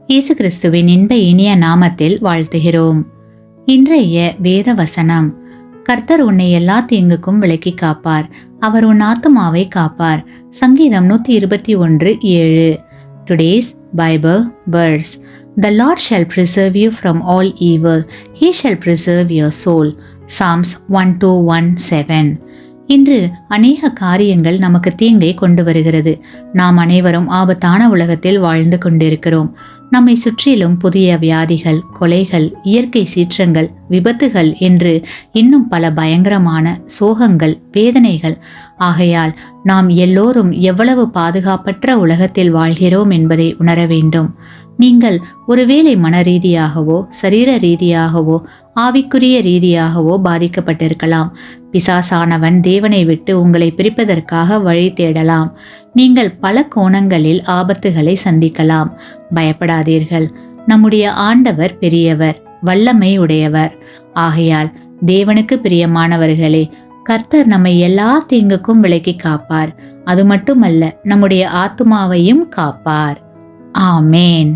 இயேசு கிறிஸ்துவின் இன்ப இனிய நாமத்தில் வாழ்த்துகிறோம். இன்றைய வேத வசனம்: கர்த்தர் உன்னை எல்லா தீங்குக்கும் விலக்கி காப்பார், அவர் உன் ஆத்துமாவை காப்பார். சங்கீதம் 121:7. Today's Bible verse: The Lord shall preserve you from all evil, He shall preserve your soul. Psalms 121:7. இன்று அநேக காரியங்கள் நமக்கு தீங்கை கொண்டு வருகிறது. நாம் அனைவரும் ஆபத்தான உலகத்தில் வாழ்ந்து கொண்டிருக்கிறோம். நம்மை சுற்றிலும் புதிய வியாதிகள், கொலைகள், இயற்கை சீற்றங்கள், விபத்துகள் என்று இன்னும் பல பயங்கரமான சோகங்கள், வேதனைகள். ஆகையால் நாம் எல்லோரும் எவ்வளவு பாதுகாப்பற்ற உலகத்தில் வாழ்கிறோம் என்பதை உணர வேண்டும். நீங்கள் ஒருவேளை மன ரீதியாகவோ, சரீர ரீதியாகவோ, ஆவிக்குரிய ரீதியாகவோ பாதிக்கப்பட்டிருக்கலாம். பிசாசானவன் தேவனை விட்டு உங்களை பிரிப்பதற்காக வழி தேடலாம். நீங்கள் பல கோணங்களில் ஆபத்துகளை சந்திக்கலாம். பயப்படாதீர்கள். நம்முடைய ஆண்டவர் பெரியவர், வல்லமை உடையவர். ஆகையால் தேவனுக்கு பிரியமானவர்களே, கர்த்தர் நம்மை எல்லா தீங்குக்கும் விலக்கி காப்பார். அது மட்டுமல்ல, நம்முடைய ஆத்துமாவையும் காப்பார். ஆமேன்.